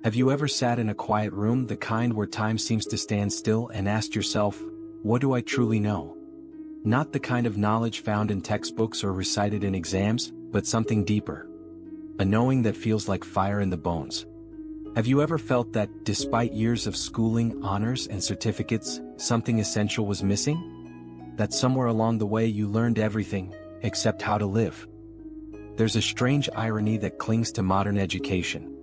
Have you ever sat in a quiet room, the kind where time seems to stand still, and asked yourself, what do I truly know? Not the kind of knowledge found in textbooks or recited in exams, but something deeper. A knowing that feels like fire in the bones. Have you ever felt that, despite years of schooling, honors, and certificates, something essential was missing? That somewhere along the way you learned everything, except how to live? There's a strange irony that clings to modern education.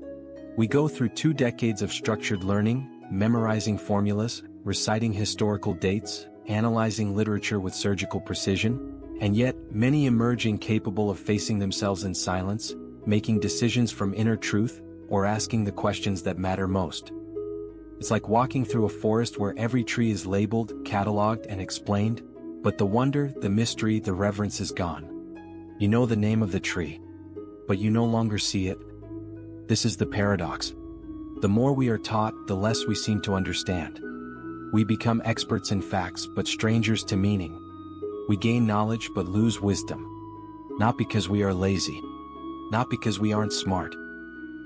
We go through 2 decades of structured learning, memorizing formulas, reciting historical dates, analyzing literature with surgical precision, and yet, many emerge incapable of facing themselves in silence, making decisions from inner truth, or asking the questions that matter most. It's like walking through a forest where every tree is labeled, cataloged, and explained, but the wonder, the mystery, the reverence is gone. You know the name of the tree, but you no longer see it. This is the paradox. The more we are taught, the less we seem to understand. We become experts in facts, but strangers to meaning. We gain knowledge, but lose wisdom. Not because we are lazy. Not because we aren't smart.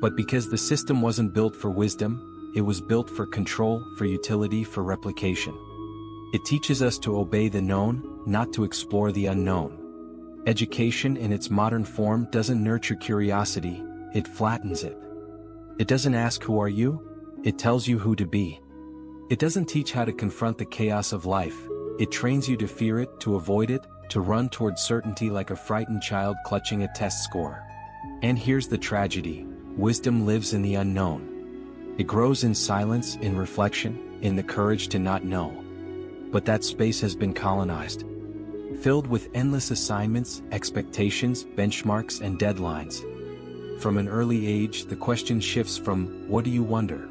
But because the system wasn't built for wisdom, it was built for control, for utility, for replication. It teaches us to obey the known, not to explore the unknown. Education in its modern form doesn't nurture curiosity, it flattens it. It doesn't ask who are you, it tells you who to be. It doesn't teach how to confront the chaos of life, it trains you to fear it, to avoid it, to run toward certainty like a frightened child clutching a test score. And here's the tragedy, wisdom lives in the unknown. It grows in silence, in reflection, in the courage to not know. But that space has been colonized. Filled with endless assignments, expectations, benchmarks, and deadlines. From an early age, the question shifts from, what do you wonder?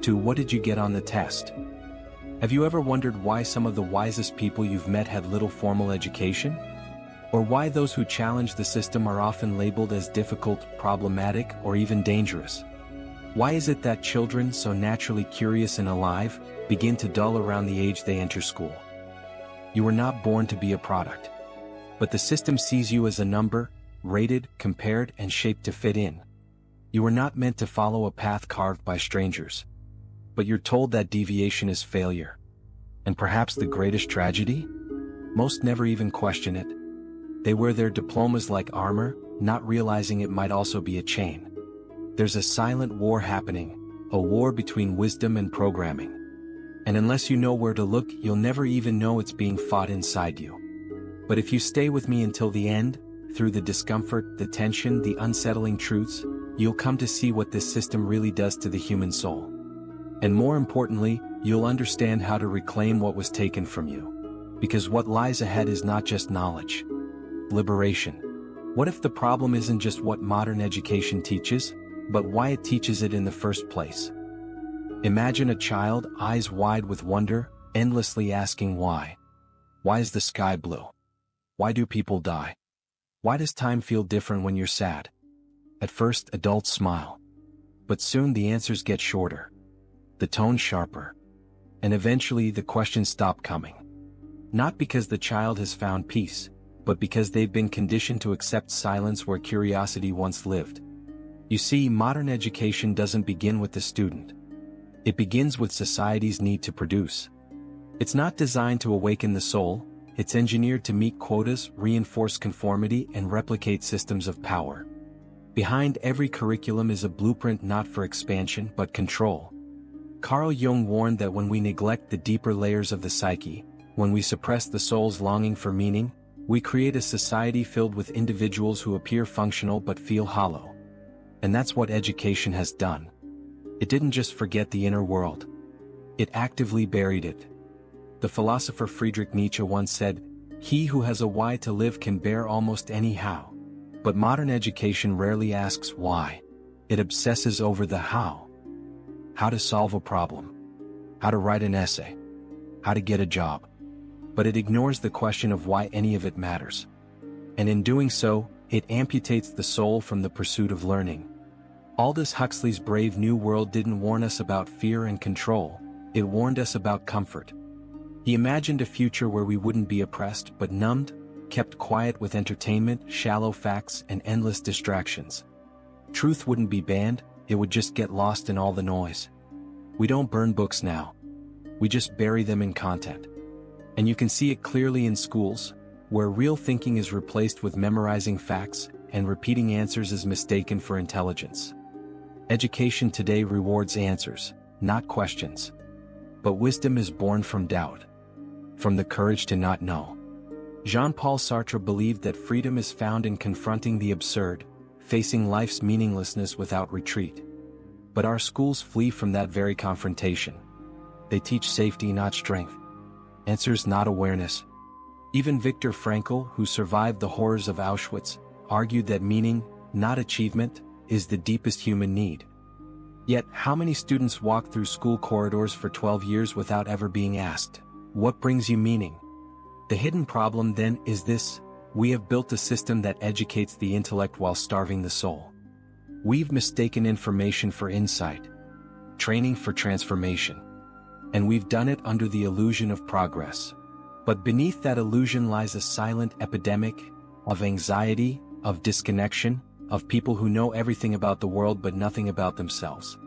To, what did you get on the test? Have you ever wondered why some of the wisest people you've met had little formal education? Or why those who challenge the system are often labeled as difficult, problematic, or even dangerous? Why is it that children, so naturally curious and alive, begin to dull around the age they enter school? You were not born to be a product. But the system sees you as a number, rated, compared, and shaped to fit in. You were not meant to follow a path carved by strangers. But you're told that deviation is failure. And perhaps the greatest tragedy? Most never even question it. They wear their diplomas like armor, not realizing it might also be a chain. There's a silent war happening, a war between wisdom and programming. And unless you know where to look, you'll never even know it's being fought inside you. But if you stay with me until the end, through the discomfort, the tension, the unsettling truths, you'll come to see what this system really does to the human soul. And more importantly, you'll understand how to reclaim what was taken from you. Because what lies ahead is not just knowledge. Liberation. What if the problem isn't just what modern education teaches, but why it teaches it in the first place? Imagine a child, eyes wide with wonder, endlessly asking why. Why is the sky blue? Why do people die? Why does time feel different when you're sad? At first, adults smile. But soon the answers get shorter. The tone sharper. And eventually the questions stop coming. Not because the child has found peace, but because they've been conditioned to accept silence where curiosity once lived. You see, modern education doesn't begin with the student. It begins with society's need to produce. It's not designed to awaken the soul, it's engineered to meet quotas, reinforce conformity, and replicate systems of power. Behind every curriculum is a blueprint not for expansion but control. Carl Jung warned that when we neglect the deeper layers of the psyche, when we suppress the soul's longing for meaning, we create a society filled with individuals who appear functional but feel hollow. And that's what education has done. It didn't just forget the inner world. It actively buried it. The philosopher Friedrich Nietzsche once said, "He who has a why to live can bear almost any how." But modern education rarely asks why. It obsesses over the how. How to solve a problem. How to write an essay. How to get a job. But it ignores the question of why any of it matters. And in doing so, it amputates the soul from the pursuit of learning. Aldous Huxley's Brave New World didn't warn us about fear and control, it warned us about comfort. He imagined a future where we wouldn't be oppressed but numbed, kept quiet with entertainment, shallow facts, and endless distractions. Truth wouldn't be banned, it would just get lost in all the noise. We don't burn books now. We just bury them in content. And you can see it clearly in schools, where real thinking is replaced with memorizing facts, and repeating answers is mistaken for intelligence. Education today rewards answers, not questions. But wisdom is born from doubt. From the courage to not know. Jean-Paul Sartre believed that freedom is found in confronting the absurd, facing life's meaninglessness without retreat. But our schools flee from that very confrontation. They teach safety, not strength. Answers, not awareness. Even Viktor Frankl, who survived the horrors of Auschwitz, argued that meaning, not achievement, is the deepest human need. Yet, how many students walk through school corridors for 12 years without ever being asked, "What brings you meaning?" The hidden problem then is this: we have built a system that educates the intellect while starving the soul. We've mistaken information for insight, training for transformation. And we've done it under the illusion of progress. But beneath that illusion lies a silent epidemic of anxiety, of disconnection, of people who know everything about the world but nothing about themselves.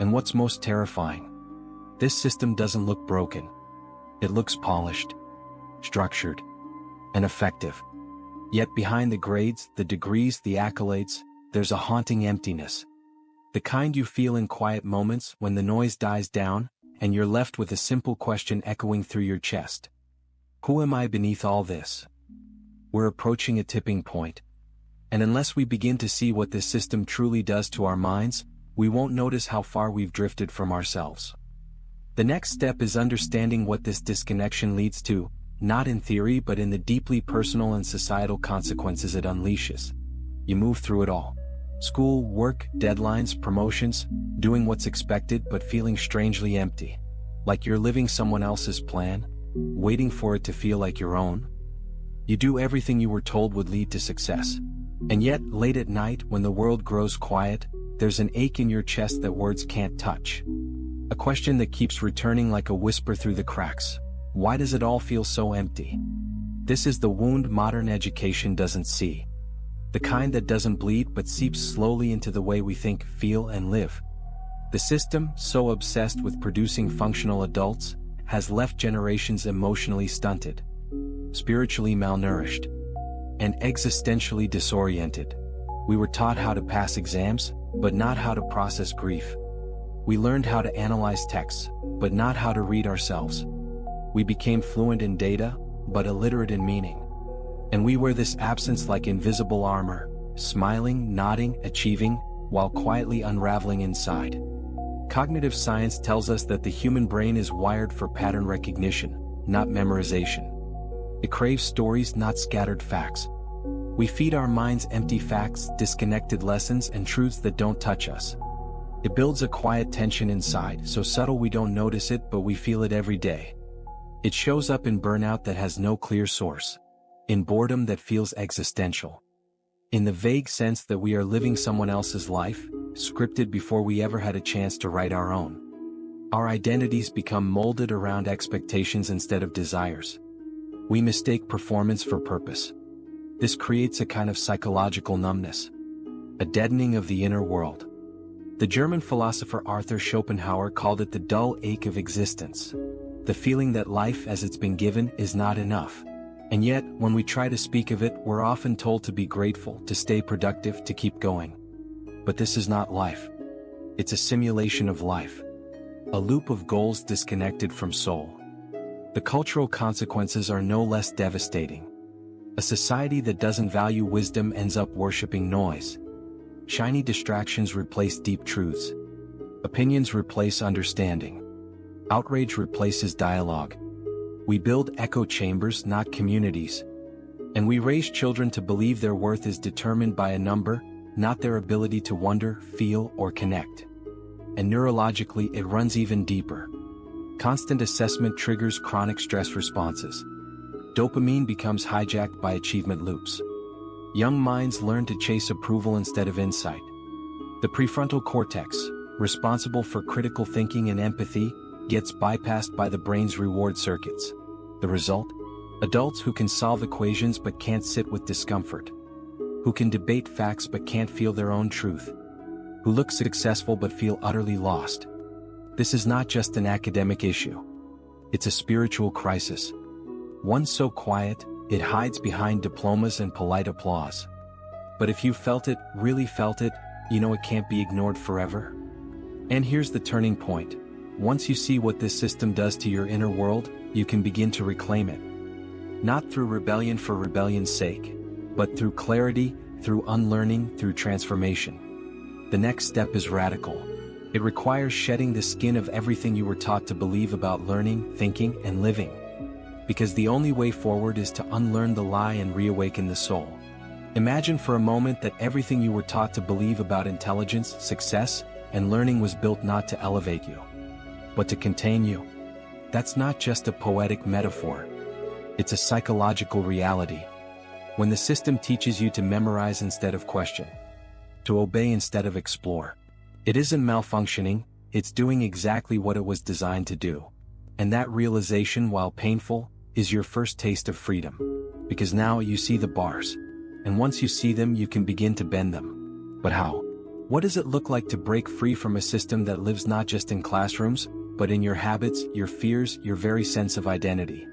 And what's most terrifying? This system doesn't look broken. It looks polished, structured, and effective. Yet behind the grades, the degrees, the accolades, there's a haunting emptiness. The kind you feel in quiet moments when the noise dies down, and you're left with a simple question echoing through your chest. Who am I beneath all this? We're approaching a tipping point. And unless we begin to see what this system truly does to our minds, we won't notice how far we've drifted from ourselves. The next step is understanding what this disconnection leads to, not in theory but in the deeply personal and societal consequences it unleashes. You move through it all. School, work, deadlines, promotions, doing what's expected but feeling strangely empty. Like you're living someone else's plan, waiting for it to feel like your own. You do everything you were told would lead to success. And yet, late at night, when the world grows quiet, there's an ache in your chest that words can't touch. A question that keeps returning like a whisper through the cracks. Why does it all feel so empty? This is the wound modern education doesn't see. The kind that doesn't bleed but seeps slowly into the way we think, feel, and live. The system, so obsessed with producing functional adults, has left generations emotionally stunted, spiritually malnourished, and existentially disoriented. We were taught how to pass exams, but not how to process grief. We learned how to analyze texts, but not how to read ourselves. We became fluent in data, but illiterate in meaning. And we wear this absence like invisible armor, smiling, nodding, achieving, while quietly unraveling inside. Cognitive science tells us that the human brain is wired for pattern recognition, not memorization. It craves stories, not scattered facts. We feed our minds empty facts, disconnected lessons, and truths that don't touch us. It builds a quiet tension inside, so subtle we don't notice it, but we feel it every day. It shows up in burnout that has no clear source, in boredom that feels existential, in the vague sense that we are living someone else's life, scripted before we ever had a chance to write our own. Our identities become molded around expectations instead of desires. We mistake performance for purpose. This creates a kind of psychological numbness, a deadening of the inner world. The German philosopher Arthur Schopenhauer called it the dull ache of existence, the feeling that life as it's been given is not enough. And yet, when we try to speak of it, we're often told to be grateful, to stay productive, to keep going. But this is not life. It's a simulation of life, a loop of goals disconnected from soul. The cultural consequences are no less devastating. A society that doesn't value wisdom ends up worshipping noise. Shiny distractions replace deep truths. Opinions replace understanding. Outrage replaces dialogue. We build echo chambers, not communities. And we raise children to believe their worth is determined by a number, not their ability to wonder, feel, or connect. And neurologically, it runs even deeper. Constant assessment triggers chronic stress responses. Dopamine becomes hijacked by achievement loops. Young minds learn to chase approval instead of insight. The prefrontal cortex, responsible for critical thinking and empathy, gets bypassed by the brain's reward circuits. The result? Adults who can solve equations but can't sit with discomfort. Who can debate facts but can't feel their own truth. Who look successful but feel utterly lost. This is not just an academic issue. It's a spiritual crisis. One so quiet, it hides behind diplomas and polite applause. But if you felt it, really felt it, you know it can't be ignored forever. And here's the turning point. Once you see what this system does to your inner world, you can begin to reclaim it. Not through rebellion for rebellion's sake, but through clarity, through unlearning, through transformation. The next step is radical. It requires shedding the skin of everything you were taught to believe about learning, thinking, and living. Because the only way forward is to unlearn the lie and reawaken the soul. Imagine for a moment that everything you were taught to believe about intelligence, success, and learning was built not to elevate you, but to contain you. That's not just a poetic metaphor. It's a psychological reality. When the system teaches you to memorize instead of question, to obey instead of explore, it isn't malfunctioning, it's doing exactly what it was designed to do. And that realization, while painful, is your first taste of freedom. Because now you see the bars. And once you see them, you can begin to bend them. But how? What does it look like to break free from a system that lives not just in classrooms, but in your habits, your fears, your very sense of identity?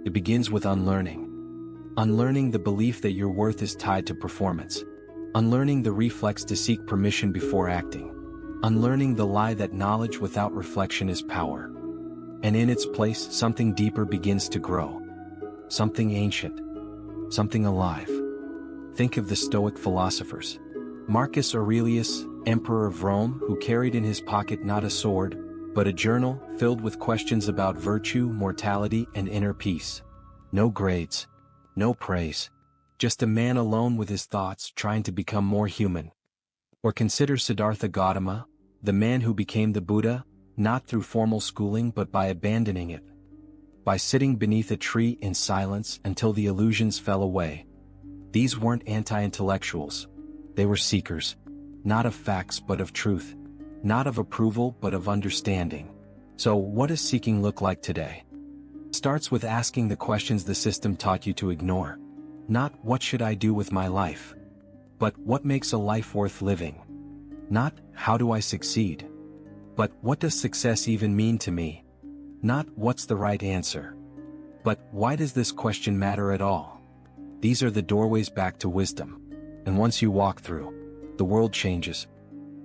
It begins with unlearning. Unlearning the belief that your worth is tied to performance. Unlearning the reflex to seek permission before acting. Unlearning the lie that knowledge without reflection is power. And in its place, something deeper begins to grow. Something ancient. Something alive. Think of the Stoic philosophers. Marcus Aurelius, Emperor of Rome, who carried in his pocket not a sword, but a journal filled with questions about virtue, mortality, and inner peace. No grades. No praise. Just a man alone with his thoughts trying to become more human. Or consider Siddhartha Gautama, the man who became the Buddha, not through formal schooling but by abandoning it. By sitting beneath a tree in silence until the illusions fell away. These weren't anti-intellectuals. They were seekers. Not of facts but of truth. Not of approval but of understanding. So what does seeking look like today? It starts with asking the questions the system taught you to ignore. Not what should I do with my life? But what makes a life worth living? Not how do I succeed? But what does success even mean to me? Not what's the right answer? But why does this question matter at all? These are the doorways back to wisdom. And once you walk through, the world changes.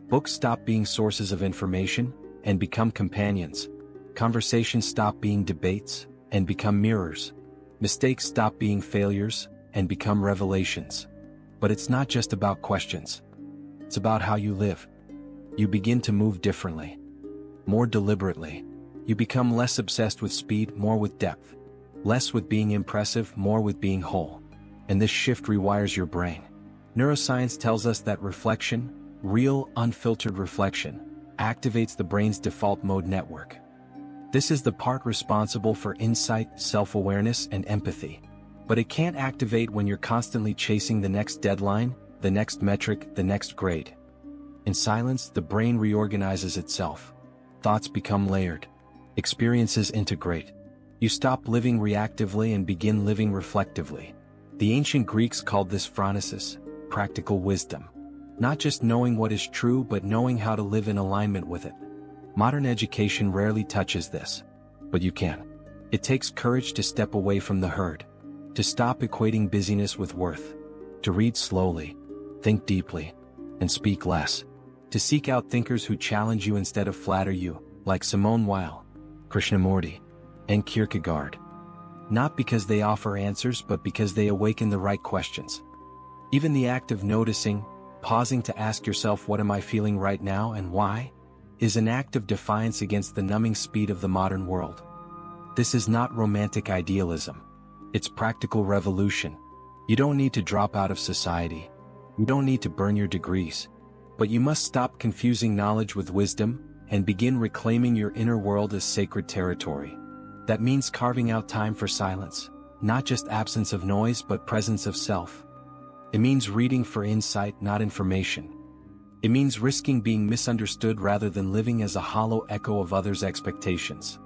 Books stop being sources of information and become companions. Conversations stop being debates and become mirrors. Mistakes stop being failures and become revelations. But it's not just about questions. It's about how you live. You begin to move differently. More deliberately. You become less obsessed with speed, more with depth. Less with being impressive, more with being whole. And this shift rewires your brain. Neuroscience tells us that reflection, real, unfiltered reflection, activates the brain's default mode network. This is the part responsible for insight, self-awareness, and empathy. But it can't activate when you're constantly chasing the next deadline, the next metric, the next grade. In silence, the brain reorganizes itself. Thoughts become layered. Experiences integrate. You stop living reactively and begin living reflectively. The ancient Greeks called this phronesis, practical wisdom. Not just knowing what is true but knowing how to live in alignment with it. Modern education rarely touches this. But you can. It takes courage to step away from the herd. To stop equating busyness with worth. To read slowly, think deeply, and speak less. To seek out thinkers who challenge you instead of flatter you, like Simone Weil, Krishnamurti, and Kierkegaard. Not because they offer answers but because they awaken the right questions. Even the act of noticing, pausing to ask yourself what am I feeling right now and why, is an act of defiance against the numbing speed of the modern world. This is not romantic idealism. It's practical revolution. You don't need to drop out of society. You don't need to burn your degrees. But you must stop confusing knowledge with wisdom and begin reclaiming your inner world as sacred territory. That means carving out time for silence, not just absence of noise but presence of self. It means reading for insight, not information. It means risking being misunderstood rather than living as a hollow echo of others' expectations.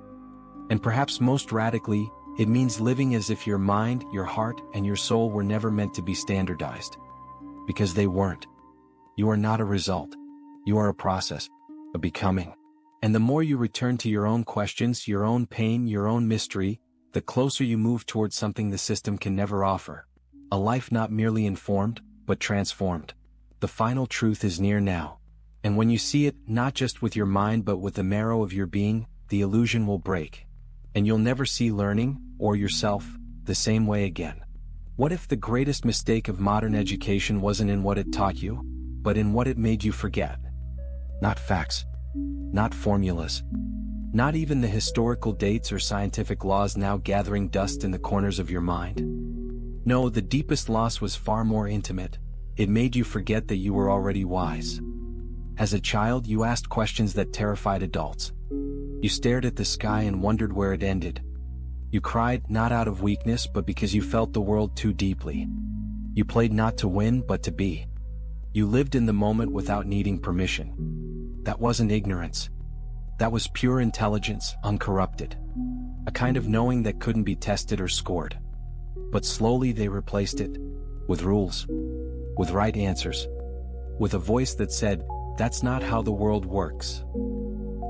And perhaps most radically, It means living as if your mind, your heart, and your soul were never meant to be standardized. Because they weren't. You are not a result. You are a process, a becoming. And the more you return to your own questions, your own pain, your own mystery, the closer you move towards something the system can never offer. A life not merely informed, but transformed. The final truth is near now. And when you see it, not just with your mind but with the marrow of your being, the illusion will break. And you'll never see learning, or yourself, the same way again. What if the greatest mistake of modern education wasn't in what it taught you, but in what it made you forget? Not facts. Not formulas. Not even the historical dates or scientific laws now gathering dust in the corners of your mind. No, the deepest loss was far more intimate. It made you forget that you were already wise. As a child, you asked questions that terrified adults. You stared at the sky and wondered where it ended. You cried not out of weakness but because you felt the world too deeply. You played not to win but to be. You lived in the moment without needing permission. That wasn't ignorance. That was pure intelligence, uncorrupted. A kind of knowing that couldn't be tested or scored. But slowly they replaced it. With rules. With right answers. With a voice that said, "That's not how the world works."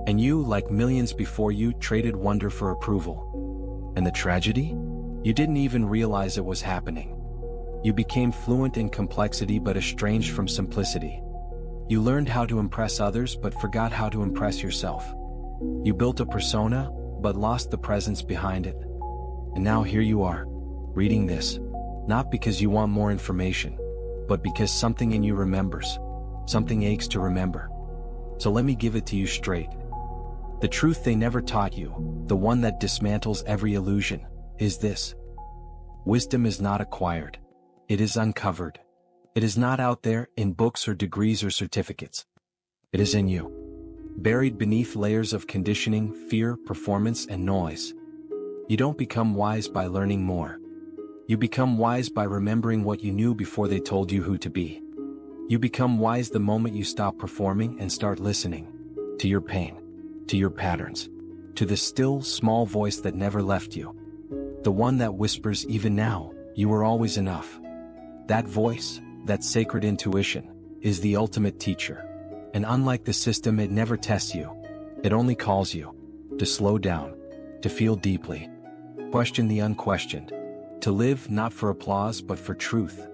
And you, like millions before you, traded wonder for approval. And the tragedy? You didn't even realize it was happening. You became fluent in complexity but estranged from simplicity. You learned how to impress others but forgot how to impress yourself. You built a persona, but lost the presence behind it. And now here you are, reading this, not because you want more information, but because something in you remembers, something aches to remember. So let me give it to you straight. The truth they never taught you, the one that dismantles every illusion, is this. Wisdom is not acquired. It is uncovered. It is not out there in books or degrees or certificates. It is in you. Buried beneath layers of conditioning, fear, performance, and noise. You don't become wise by learning more. You become wise by remembering what you knew before they told you who to be. You become wise the moment you stop performing and start listening. To your pain. To your patterns. To the still, small voice that never left you. The one that whispers even now, you were always enough. That voice, that sacred intuition, is the ultimate teacher. And unlike the system, it never tests you. It only calls you. To slow down. To feel deeply. Question the unquestioned. To live not for applause but for truth.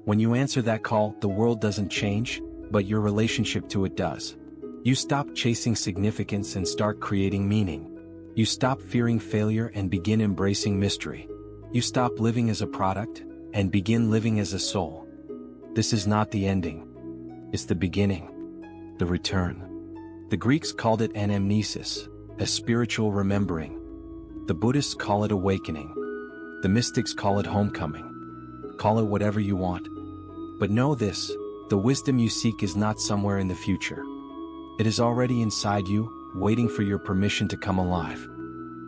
When you answer that call, the world doesn't change, but your relationship to it does. You stop chasing significance and start creating meaning. You stop fearing failure and begin embracing mystery. You stop living as a product and begin living as a soul. This is not the ending. It's the beginning. The return. The Greeks called it anamnesis, a spiritual remembering. The Buddhists call it awakening. The mystics call it homecoming. Call it whatever you want. But know this, the wisdom you seek is not somewhere in the future. It is already inside you, waiting for your permission to come alive.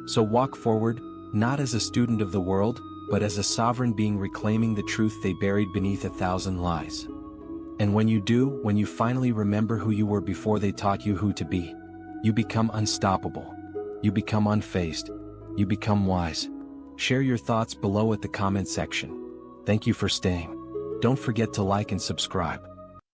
So walk forward, not as a student of the world, but as a sovereign being reclaiming the truth they buried beneath 1,000 lies. And when you do, when you finally remember who you were before they taught you who to be, you become unstoppable. You become unfazed. You become wise. Share your thoughts below at the comment section. Thank you for staying. Don't forget to like and subscribe.